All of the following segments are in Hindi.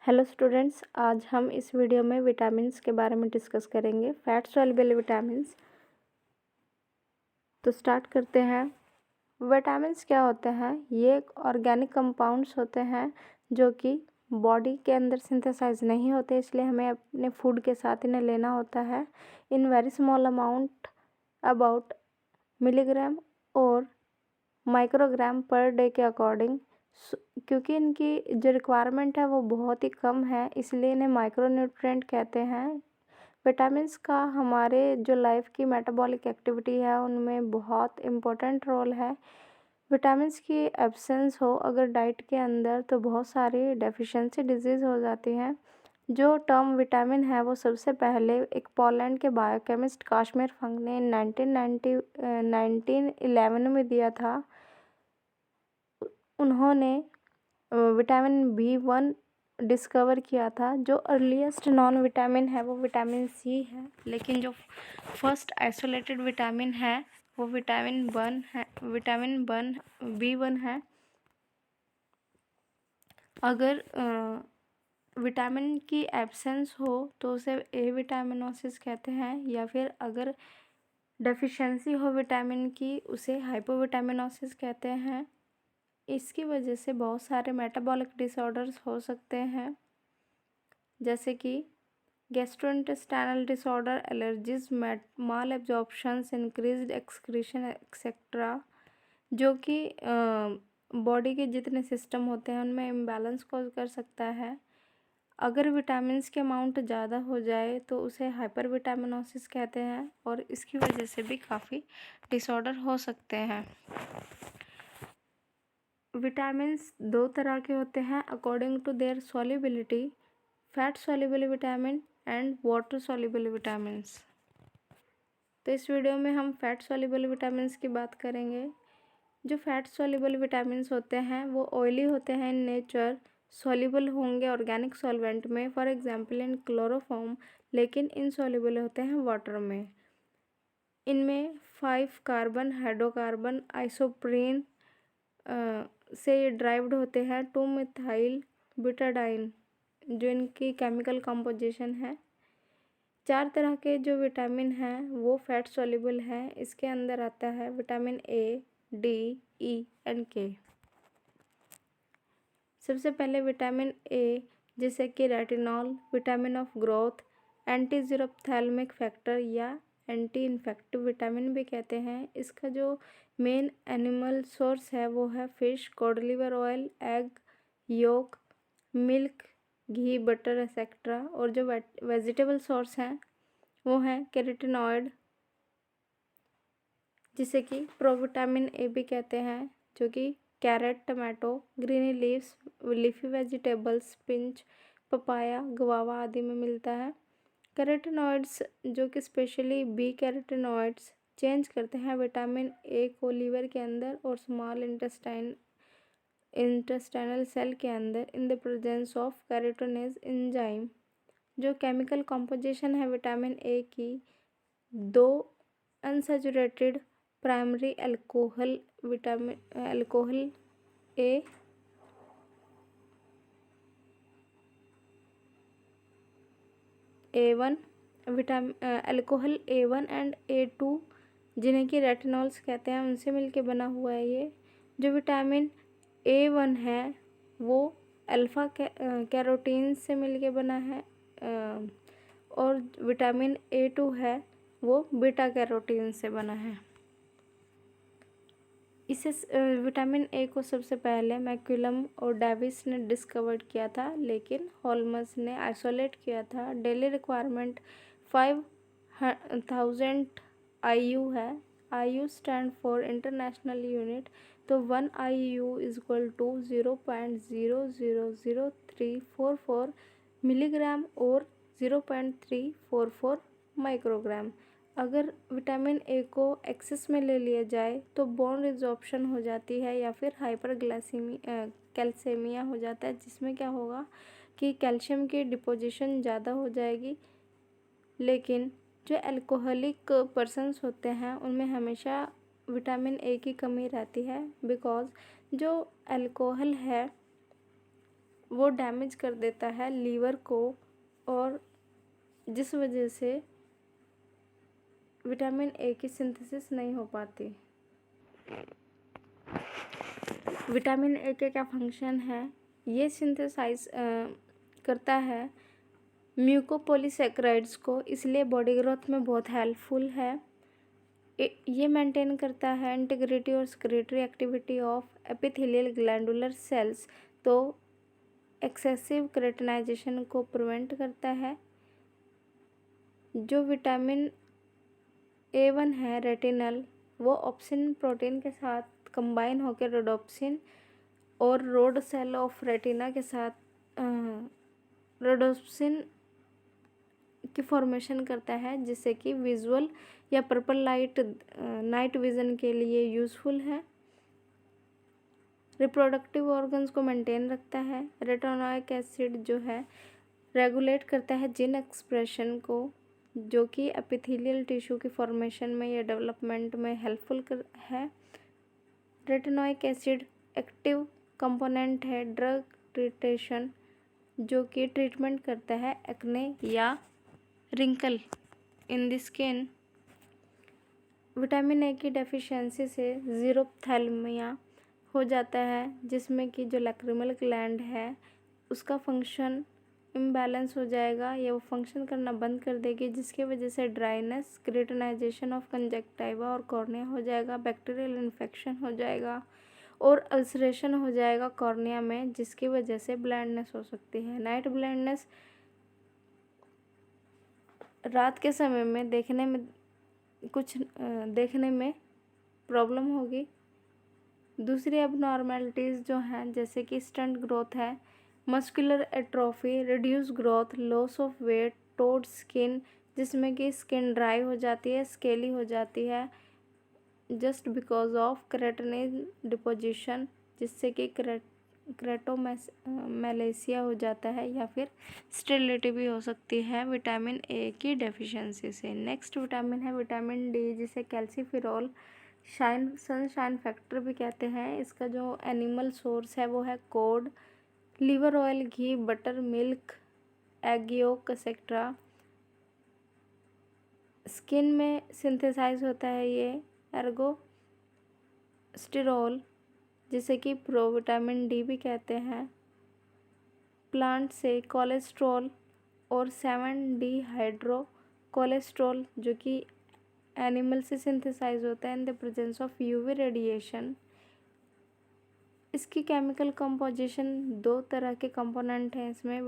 हेलो स्टूडेंट्स, आज हम इस वीडियो में विटामिन्स के बारे में डिस्कस करेंगे। Fat soluble vitamins. तो स्टार्ट करते हैं। विटामिन्स क्या होते हैं? ये एक ऑर्गेनिक कंपाउंड्स होते हैं जो कि बॉडी के अंदर सिंथेसाइज नहीं होते, इसलिए हमें अपने फूड के साथ इन्हें लेना होता है in very small amount, about milligram और माइक्रोग्राम पर डे के अकॉर्डिंग। क्योंकि इनकी जो रिक्वायरमेंट है वो बहुत ही कम है, इसलिए इन्हें माइक्रोन्यूट्रिएंट कहते हैं। विटामिन्स का हमारे जो लाइफ की मेटाबॉलिक एक्टिविटी है उनमें बहुत इम्पोर्टेंट रोल है। विटामिन्स की एब्सेंस हो अगर डाइट के अंदर तो बहुत सारी डेफिशिएंसी डिजीज़ हो जाती हैं। जो टर्म विटामिन है वो सबसे पहले एक पोलैंड के बायोकेमिस्ट काश्मीर फंक ने 1911 में दिया था। उन्होंने विटामिन B1 डिस्कवर किया था। जो अर्लीस्ट नॉन विटामिन है वो विटामिन C है, लेकिन जो फर्स्ट आइसोलेटेड विटामिन है वो विटामिन B1 है। अगर विटामिन की एब्सेंस हो तो उसे ए विटामिनोसिस कहते हैं, या फिर अगर डेफिशिएंसी हो विटामिन की उसे हाइपोविटामिनोसिस कहते हैं। इसकी वजह से बहुत सारे मेटाबॉलिक डिसऑर्डर्स हो सकते हैं, जैसे कि गैस्ट्रोइंटेस्टाइनल डिसऑर्डर, एलर्जीज, माल एब्जॉर्प्शंस, इंक्रीज्ड एक्सक्रीशन एक्सेट्रा, जो कि बॉडी के जितने सिस्टम होते हैं उनमें इम्बैलेंस कॉज कर सकता है। अगर विटामिन्स के अमाउंट ज़्यादा हो जाए तो उसे हाइपरविटामिनोसिस कहते हैं, और इसकी वजह से भी काफ़ी डिसऑर्डर हो सकते हैं। विटामिन्स दो तरह के होते हैं according to their solubility: fat soluble vitamin and water soluble vitamins. तो इस वीडियो में हम फैट सॉल्युबल विटामिन्स की बात करेंगे। जो फैट सॉल्युबल विटामिन्स होते हैं वो ऑयली होते हैं इन नेचर, सॉल्युबल होंगे ऑर्गेनिक सॉल्वेंट में, फॉर एग्जांपल इन क्लोरोफॉर्म, लेकिन इनसॉल्युबल होते हैं वाटर में। इनमें 5 कार्बन हाइड्रोकार्बन आइसोप्रीन से ये ड्राइव्ड होते हैं 2 मिथाइल बिटाडाइन, जो इनकी केमिकल कंपोजिशन है। 4 तरह के जो विटामिन हैं वो फैट सॉल्युबल हैं। इसके अंदर आता है vitamin A, D, E and K. सबसे पहले विटामिन ए, जिसे कि retinol, vitamin of growth, anti xerophthalmic factor या एंटी इन्फेक्टिव विटामिन भी कहते हैं। इसका जो मेन एनिमल सोर्स है वो है fish, cod liver oil, egg yolk, milk, ghee, butter etcetera. और जो वेजिटेबल सोर्स हैं वो हैं कैरोटीनॉइड, जिसे कि प्रोविटामिन ए भी कहते हैं, जो कि carrot, tomato, greeny leaves, leafy vegetables, spinach, papaya, guava आदि में मिलता है। कैरोटीनॉइड्स, जो कि स्पेशली बी कैरोटीनॉइड्स, चेंज करते हैं विटामिन ए को लीवर के अंदर और स्मॉल इंटेस्टाइनल सेल के अंदर in the presence of carotenase enzyme. जो केमिकल कंपोजिशन है विटामिन ए की, 2 unsaturated primary alcohol A A1 alcohol A1 and A2, जिन्हें कि रेटिनॉल्स कहते हैं, उनसे मिलके बना हुआ है ये। जो विटामिन A1 है वो अल्फ़ा कैरोटीन से मिलके बना है, और विटामिन A2 है वो बीटा कैरोटीन से बना है। इसे विटामिन ए को सबसे पहले मैक्यूलम और डेविस ने डिस्कवर्ड किया था, लेकिन होल्मस ने आइसोलेट किया था। डेली रिक्वायरमेंट 5000 IU है। IU stand for international unit, तो 1 IU is equal to 0.0000344 milligram और 0.344 माइक्रोग्राम। अगर विटामिन ए को एक्सेस में ले लिया जाए तो बोन रिजॉर्प्शन हो जाती है या फिर कैल्सेमिया हो जाता है, जिसमें क्या होगा कि कैल्शियम की डिपोजिशन ज़्यादा हो जाएगी। लेकिन जो अल्कोहलिक पर्सन्स होते हैं उनमें हमेशा विटामिन ए की कमी रहती है, बिकॉज़ जो अल्कोहल है वो डैमेज कर देता है लीवर को, और जिस वजह से विटामिन ए की सिंथेसिस नहीं हो पाती। विटामिन ए के क्या फंक्शन है? ये सिंथेसाइज करता है म्यूकोपॉलीसैकेराइड्स को, इसलिए बॉडी ग्रोथ में बहुत हेल्पफुल है। ये मेंटेन करता है इंटीग्रिटी और secretory activity of epithelial glandular cells, तो एक्सेसिव केराटिनाइजेशन को प्रिवेंट करता है। जो विटामिन A1 है रेटिनल, वो ऑप्सिन प्रोटीन के साथ कंबाइन होकर रोडोप्सिन और रोड सेल ऑफ रेटिना के साथ रोडोप्सिन की फॉर्मेशन करता है, जिससे कि विजुअल या पर्पल लाइट नाइट विज़न के लिए यूज़फुल है। रिप्रोडक्टिव ऑर्गन्स को मेंटेन रखता है। रेटिनोइक एसिड जो है रेगुलेट करता है जीन एक्सप्रेशन को, जो कि एपिथेलियल टिश्यू की फॉर्मेशन में या डेवलपमेंट में हेल्पफुल है। रेटिनोइक एसिड एक्टिव कंपोनेंट है ड्रग ट्रीटेशन, जो कि ट्रीटमेंट करता है एक्ने या wrinkle in the skin. Vitamin A की डेफिशिएंसी से ज़ीरोप्थैल्मिया हो जाता है, जिसमें कि जो लैक्रिमल ग्लैंड है उसका फंक्शन इम्बैलेंस हो जाएगा या वो फंक्शन करना बंद कर देगी, जिसकी वजह से ड्राइनेस, क्रेटिनाइजेशन ऑफ कंजक्टिवा और कॉर्निया हो जाएगा, बैक्टीरियल इन्फेक्शन हो जाएगा और अल्सरेशन हो जाएगा कॉर्निया में, जिसकी वजह से ब्लाइंडनेस हो सकती है। नाइट ब्लाइंडनेस रात के समय में देखने में प्रॉब्लम होगी। दूसरी एबनॉर्मेलिटीज़ जो हैं, जैसे कि स्टंट ग्रोथ है, muscular atrophy, reduce growth, loss of weight, toad skin, जिसमें कि स्किन ड्राई हो जाती है, स्केली हो जाती है जस्ट बिकॉज ऑफ केराटिनिन डिपोजिशन, जिससे कि क्रेटोमेलेसिया हो जाता है या फिर स्टेरिलिटी भी हो सकती है विटामिन ए की डेफिशिएंसी से। नेक्स्ट विटामिन है विटामिन डी, जिसे कैल्सीफेरॉल सनशाइन फैक्टर भी कहते हैं। इसका जो एनिमल सोर्स है वो है cod, liver oil, ghee, butter, milk, egg yolk etcetera. Skin में सिंथेसाइज होता है ये एर्गोस्टिरोल, जिसे कि प्रोविटामिन डी भी कहते हैं। प्लांट से कोलेस्ट्रॉल और 7-डिहाइड्रो कोलेस्ट्रॉल, जो कि एनिमल से सिंथेसाइज होता है इन the presence of UV radiation. इसकी केमिकल कंपोजिशन 2 तरह के कंपोनेंट हैं इसमें,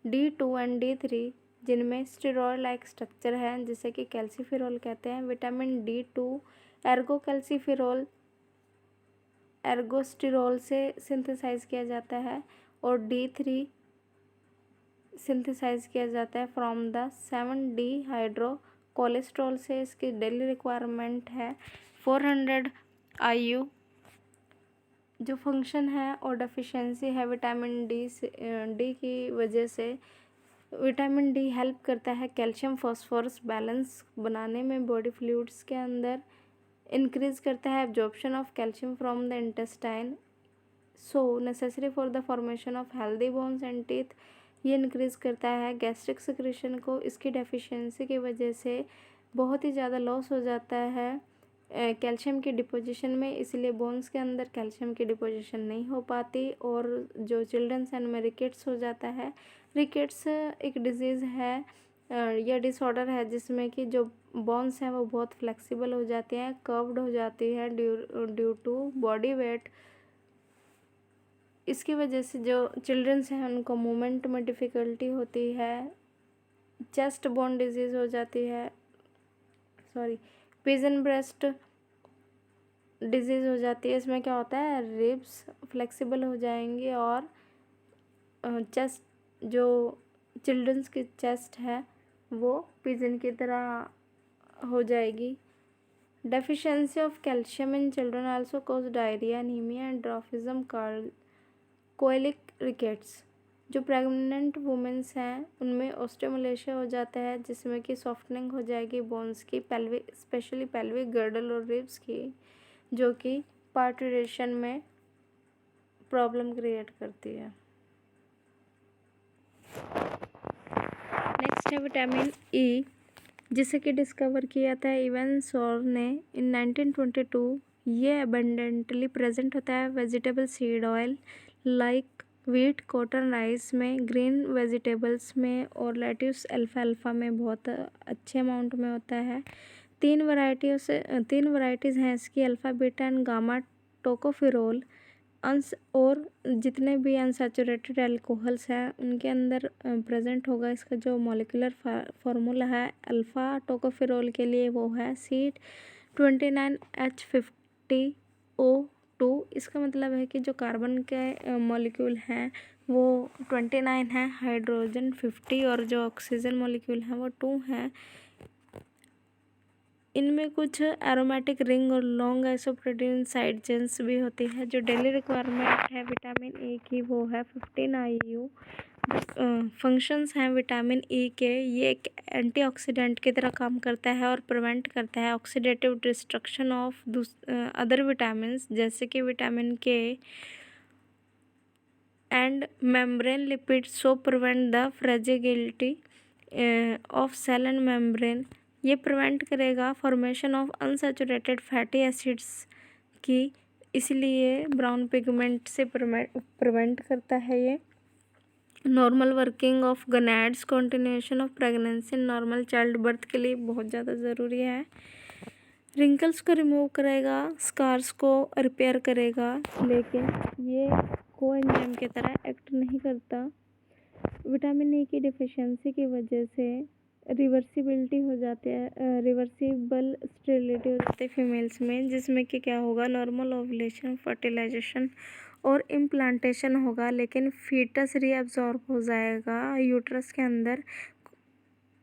D2 एंड D3, जिनमें स्टेरॉयड लाइक स्ट्रक्चर है, जिसे कि कैल्सीफेरॉल कहते हैं। विटामिन D2 एर्गोकैल्सीफेरॉल एर्गोस्टिरोल से सिंथेसाइज किया जाता है और D3 सिंथेसाइज किया जाता है फ्रॉम द 7-डिहाइड्रो कोलेस्ट्रॉल से। इसकी डेली रिक्वायरमेंट है 400 IU। जो फंक्शन है और डेफिशिएंसी है विटामिन डी की वजह से, विटामिन डी हेल्प करता है कैल्शियम फॉस्फोरस बैलेंस बनाने में बॉडी फ्लूइड्स के अंदर, इंक्रीज करता है absorption of calcium from the intestine, so necessary for the formation of healthy bones and teeth. ये इंक्रीज करता है गैस्ट्रिक सिक्रेशन को। इसकी डेफिशिएंसी की वजह से बहुत ही ज़्यादा लॉस हो जाता है कैल्शियम की डिपोजिशन में, इसलिए बोन्स के अंदर कैल्शियम की डिपोजिशन नहीं हो पाती और जो चिल्ड्रंस एंड में रिकेट्स हो जाता है। रिकेट्स एक डिजीज़ है या डिसऑर्डर है, जिसमें कि जो बोन्स हैं वो बहुत फ्लेक्सिबल हो जाती हैं, कर्व्ड हो जाती है ड्यू टू बॉडी वेट। इसकी वजह से जो चिल्ड्रंस हैं उनको मूवमेंट में डिफ़िकल्टी होती है, चेस्ट बोन डिजीज़ हो जाती है, पिजन ब्रेस्ट डिजीज़ हो जाती है। इसमें क्या होता है, रिब्स फ्लेक्सिबल हो जाएंगे और चेस्ट, जो चिल्ड्रंस की चेस्ट है वो पिजन की तरह हो जाएगी। Deficiency of calcium in children also cause diarrhoea, anaemia and dwarfism, colic, rickets. जो प्रेग्नेंट वुमेंस हैं उनमें ऑस्टियोमलेशिया हो जाता है, जिसमें कि सॉफ्टनिंग हो जाएगी बोन्स की, पेल्विक, स्पेशली पेल्विक गर्डल और रिब्स की, जो कि पार्टुरेशन में प्रॉब्लम क्रिएट करती है। नेक्स्ट है विटामिन ई, जिसे कि डिस्कवर किया था इवन सॉर ने इन 1922। ये अबंडेंटली प्रेजेंट होता है vegetable seed oil like wheat, cotton, rice में, ग्रीन वेजिटेबल्स में और लेट्यूस, अल्फाल्फा में बहुत अच्छे अमाउंट में होता है। तीन वैरायटीज़ हैं इसकी, alpha, beta and gamma tocopherol. और जितने भी अनसैचुरेटेड एल्कोहल्स हैं उनके अंदर प्रेजेंट होगा। इसका जो मॉलिक्यूलर फार्मूला है अल्फ़ा टोकोफिरोल के लिए वो है C29H50O2। इसका मतलब है कि जो कार्बन के मॉलिक्यूल हैं वो 29 हैं, हाइड्रोजन 50 और जो ऑक्सीजन मॉलिक्यूल हैं वो 2 हैं। इनमें कुछ एरोमेटिक रिंग और लॉन्ग आइसोप्रोटीन साइड चेन्स भी होती है। जो डेली रिक्वायरमेंट है विटामिन ई की वो है 15 IU। फंक्शंस हैं विटामिन ई के, ये एक एंटीऑक्सीडेंट की तरह काम करता है और प्रिवेंट करता है oxidative destruction of other vitamins जैसे कि vitamin K and membrane lipids, so prevent the fragility of cell and membrane. ये प्रिवेंट करेगा formation of unsaturated fatty acids की, इसलिए ब्राउन पिगमेंट से प्रिवेंट करता है ये। Normal working of gonads, continuation of pregnancy, normal child birth के लिए बहुत ज़्यादा ज़रूरी है। रिंकल्स को रिमूव करेगा, स्कार्स को रिपेयर करेगा, लेकिन ये कोएंजाइम की तरह एक्ट नहीं करता। विटामिन ए की डिफिशियंसी की वजह से रिवर्सिबिलिटी हो जाती है, रिवर्सिबल स्टेरिलिटी हो जाती है फीमेल्स में, जिसमें कि क्या होगा, नॉर्मल ओवुलेशन, फर्टिलाइजेशन और इम्प्लांटेशन होगा, लेकिन फीटस रीअब्जॉर्ब हो जाएगा यूट्रस के अंदर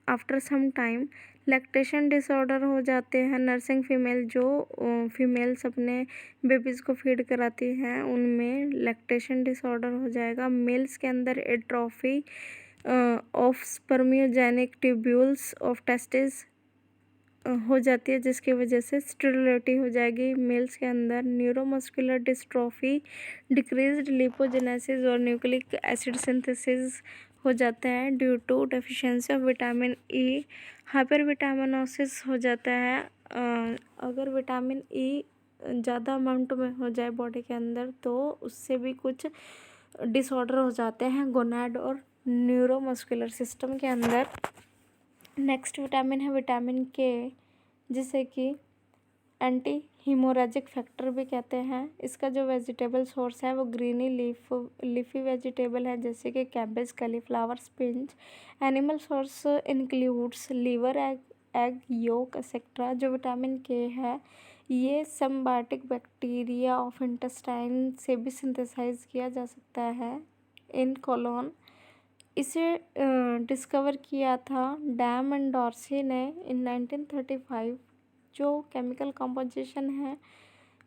after some time. Lactation disorder हो जाते हैं नर्सिंग फीमेल, जो फीमेल्स अपने बेबीज़ को फीड कराती हैं उनमें लैक्टेशन डिसऑर्डर हो जाएगा। मेल्स के अंदर atrophy of spermiogenic tubules of testis हो जाती है, जिसकी वजह से स्टेरिलिटी हो जाएगी। मेल्स के अंदर न्यूरोमस्कुलर डिस्ट्रोफी, डिक्रीज्ड लिपोजेनेसिस और न्यूक्लिक एसिड सिंथेसिस हो जाता है due to deficiency of vitamin E. Hypervitaminosis हो जाता है अगर विटामिन ई ज़्यादा अमाउंट में हो जाए बॉडी के अंदर, तो उससे भी कुछ डिसऑर्डर हो जाते हैं गोनाड और न्यूरोमस्कुलर सिस्टम के अंदर। नेक्स्ट विटामिन है विटामिन के, जिसे कि एंटी हीमोरेजिक फैक्टर भी कहते हैं। इसका जो वेजिटेबल सोर्स है वो ग्रीनी लीफी वेजिटेबल है, जैसे कि cabbage, cauliflower, spinach. Animal source includes liver, egg yolk etcetera. जो विटामिन के है ये सिम्बायोटिक बैक्टीरिया ऑफ इंटेस्टाइन से भी सिंथेसाइज किया जा सकता है इन कोलोन। इसे डिस्कवर किया था डैम एंड डॉर्सी ने इन 1935। जो केमिकल कंपोजिशन है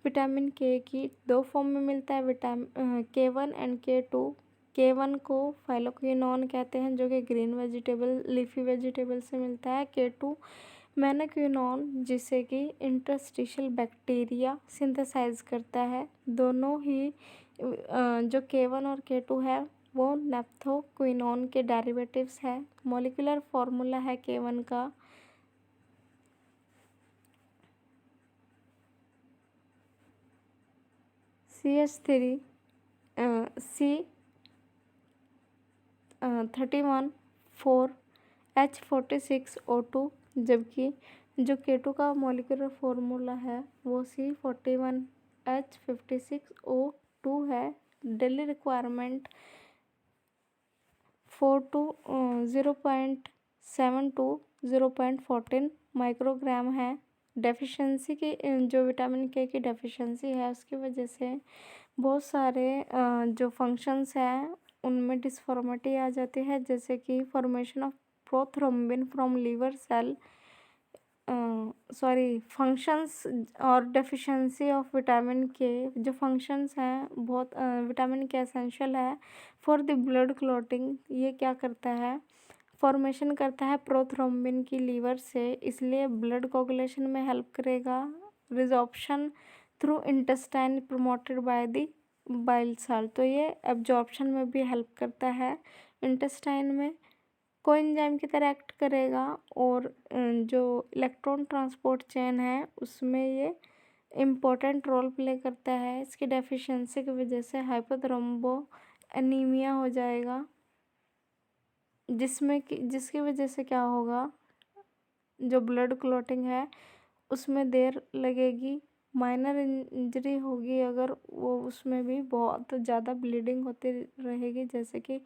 विटामिन के की, दो फॉर्म में मिलता है, vitamin K1 and K2। K1 को फाइलोक्विनोन कहते हैं, जो कि ग्रीन वेजिटेबल लीफी वेजिटेबल से मिलता है। K2 मेनाक्विनोन, जिसे कि इंटरस्टिशियल बैक्टीरिया सिंथेसाइज करता है। दोनों ही जो K1 और K2 है वो नेप्थोक्विनोन के डेरिवेटिव्स है। मॉलिक्यूलर फार्मूला है K1 का CH3 C31 4H46O2, जबकि जो K2 का मॉलिक्यूलर फार्मूला है वो C41H56O2 है। डेली रिक्वायरमेंट 0.7 to 0.14 माइक्रोग्राम है। डेफिशिएंसी की जो विटामिन के की डेफिशिएंसी है उसकी वजह से बहुत सारे जो फंक्शंस हैं उनमें डिसफॉर्मिटी आ जाती है, जैसे कि formation of prothrombin from liver cell, functions और डेफिशिएंसी ऑफ विटामिन के जो फंक्शंस हैं बहुत विटामिन के एसेंशियल है फॉर द ब्लड क्लॉटिंग। ये क्या करता है, फॉर्मेशन करता है प्रोथ्रोम्बिन की लीवर से, इसलिए ब्लड कोगुलेशन में हेल्प करेगा। Resorption through intestine promoted by the bile salt, तो ये एब्जॉर्प्शन में भी हेल्प करता है इंटेस्टाइन में, कोएंजाइम की तरह एक्ट करेगा। और जो इलेक्ट्रॉन ट्रांसपोर्ट चेन है उसमें ये इम्पोर्टेंट रोल प्ले करता है। इसकी डेफिशिएंसी की वजह से हाइपोथ्रोम्बो एनीमिया हो जाएगा, जिसकी वजह से क्या होगा, जो ब्लड क्लॉटिंग है उसमें देर लगेगी, माइनर इंजरी होगी अगर वो, उसमें भी बहुत ज़्यादा ब्लीडिंग होती रहेगी, जैसे कि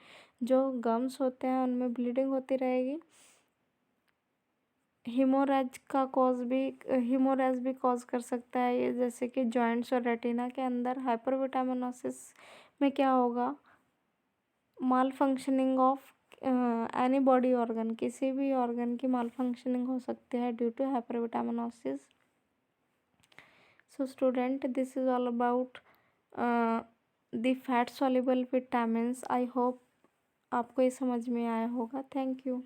जो गम्स होते हैं उनमें ब्लीडिंग होती रहेगी। हीमोरेज भी कॉज कर सकता है ये, जैसे कि जॉइंट्स और रेटिना के अंदर। हाइपरविटामिनोसिस में क्या होगा, malfunctioning of any body organ, किसी भी ऑर्गन की माल फंक्शनिंग हो सकती है due to hypervitaminosis. So student, this is all about the fat soluble vitamins. I hope आपको ये समझ में आया होगा। Thank you.